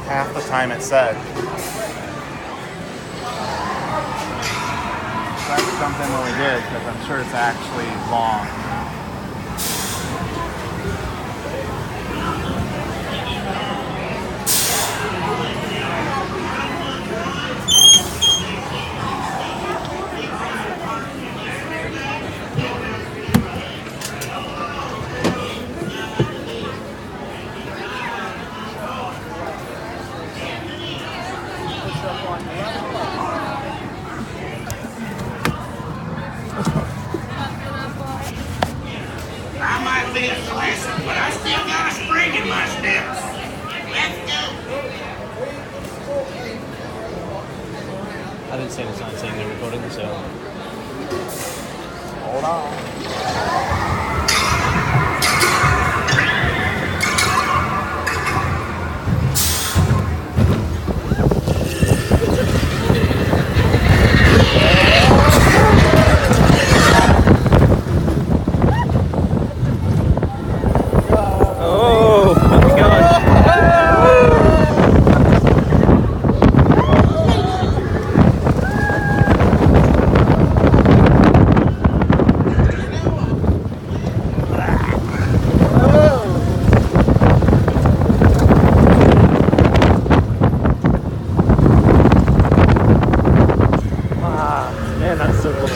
half the time it said. Glad we jumped in when we did, because I'm sure it's actually long. I might be a classic, but I still got a spring in my steps. Let's go. I didn't say the sign saying they're recording, so. Hold on. Man, that's so cool.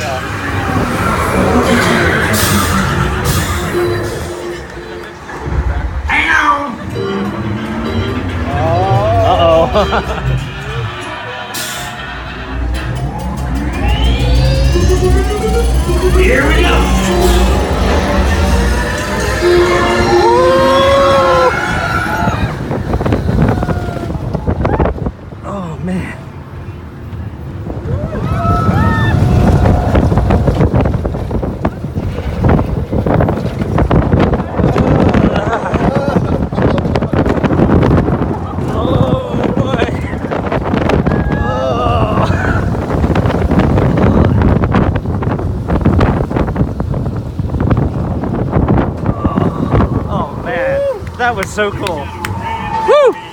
Hang on. Uh-oh. Here we go. Oh, man. That was so cool. Woo!